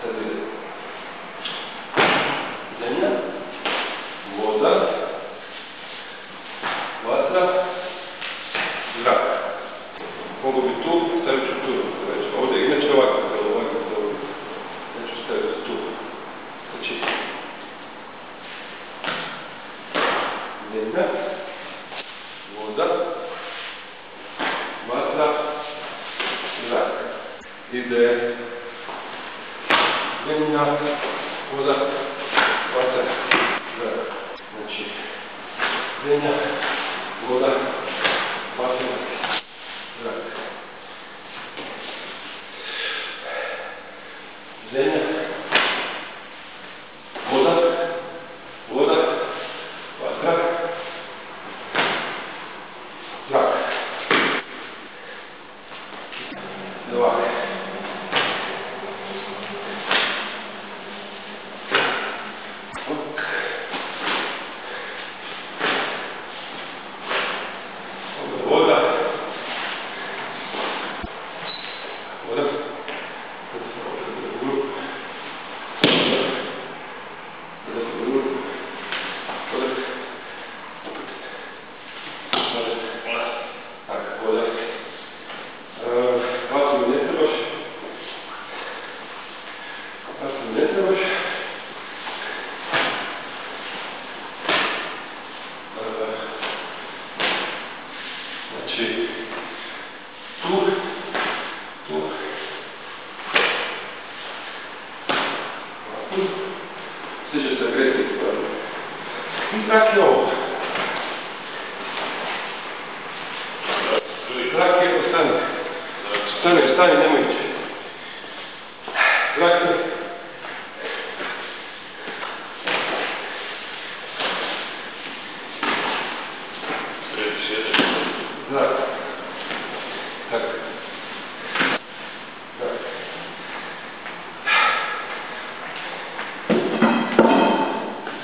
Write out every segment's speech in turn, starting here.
Sad ide. Zemlja, voda, vatra, zrak. Mogu bi tu, stavit ću tu. Ovdje inače ovako, ja ću staviti tu. Znači, zemlja, voda, vatra, zrak. Ide zemlja, voda, vatra, zrak. Znači, zemlja, voda, vatra, zrak. Zemlja, voda, vatra, zrak. Dva. Znači, tu, sve će se greti i zrak je ovo. Zrak je, stani, nemoj ići. Zrak je. Zrak. Tako. Zrak.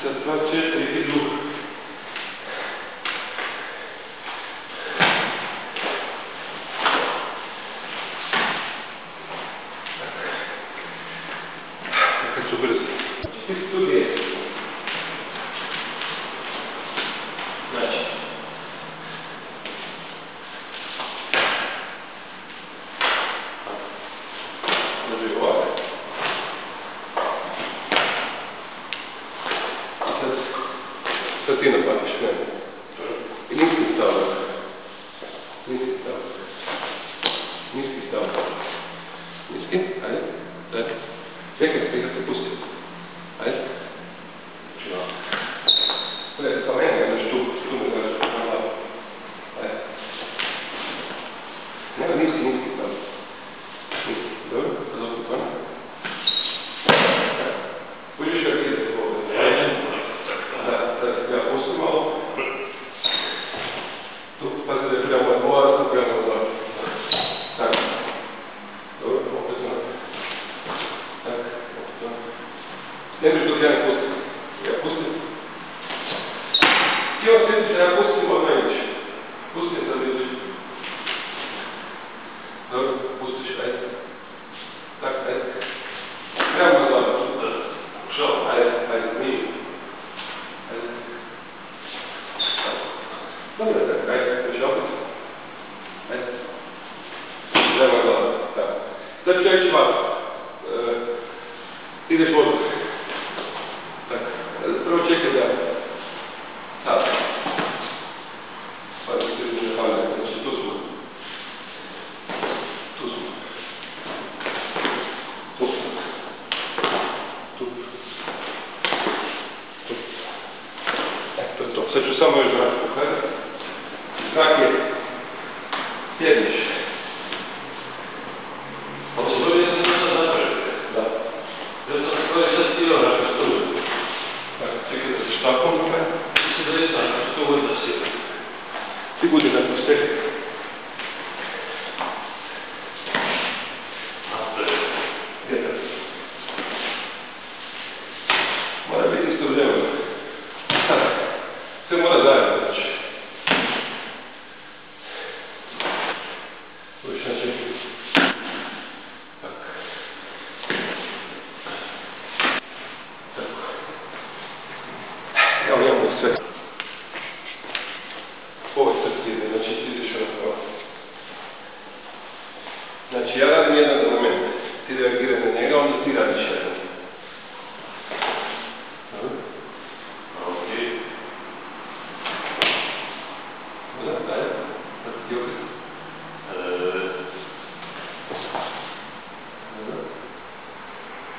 Sad 2, 4 idu. Nekad su brzi. Isto je. Znači. Sad ti napadiš, ne. I niski stavljak. Niski, ajde. Čekaj se pusti. Ajde. Gledaj, sa mene, znaš tu me znaš. Ajde. Nema niski stavljak. Dobro, zopet van. Uđeš jak ide ovdje. Ja pustim malo. Tu, pazi da je prema mora, tu prema mora. Tako. Dobro, opet znamo. Tako, opet znamo. Ne biš dok ja ne pustim. Ja pustim. Ti osjetiš da ja pustim odmah ići. Pustim da vidiš. Dobro, pustiš, ajde. Tako, ajde. Prema mora. Šao, ajde, nije. Dobro, tako, ajde, još opet. Ajde. Treba gleda, tako. Sad ću ja ići ovako. Ideš vodu. Tako. Prvo čekaj da... Sad. Pa da se ne pamet, znači tu smo. Tu. To je to. Sad ću samo još zrak pokazati. Zrak je, sjediš. Pa to je sad napraviti. Da. To je sad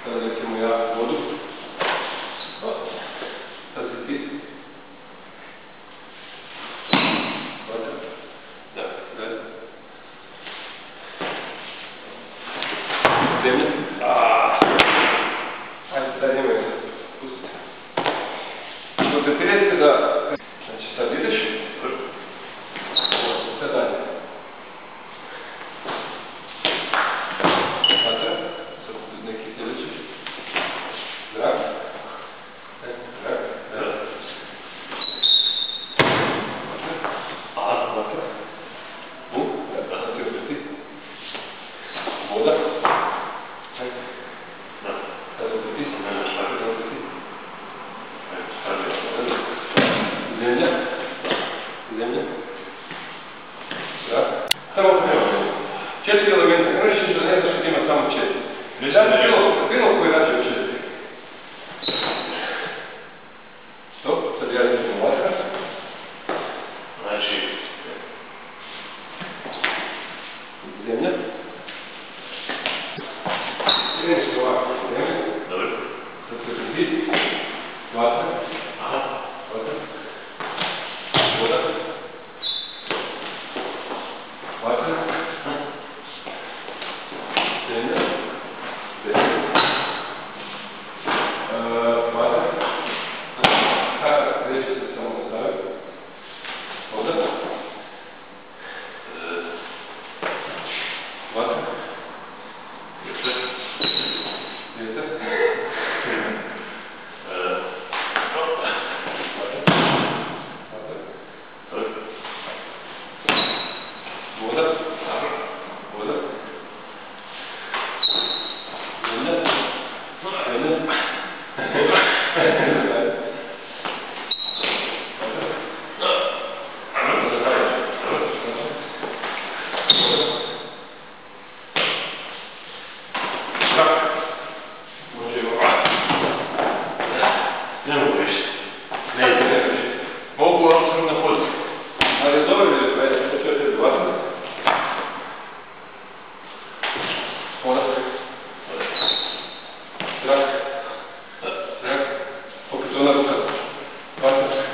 Sada recimo ja vodu. Sad si ti. Da, gledaj. Zemlja. Ajde, daj nemoj se. Pusti. Koncentriraj se da... Znači sad ideš. Sad dalje. Matra. Sad neki sljedeći. Zrak. Zrak. Matra. Sad se opreti. Voda. Sad se opreti. Zemlja. Zemlja. Zrak. Samo prema. 4 elementa. Ne možeš da ne znaš da ima samo 4. Zato bilo koji rađe od 4. Stop, sad ja idem u vatra. Znači... Zemlja. Kreni se ovako. Zemlja. Dobro. Sad se predi. Vatra. Vatra. Voda. Vatra. Zemlja. Zemlja. Vatra. Kada kreće se samo nastavi. Voda. Vatra. Vjetar. Vjetar. Voda. Voda. Zemlja. Zemlja. Ne mogu više. Ne ideš. Mogu, ali sam na hodu. Ali je dobro vidjeti, ajde, što ću ti vatra. Voda. Zrak. Zrak. Opet ona ruka. Vatra.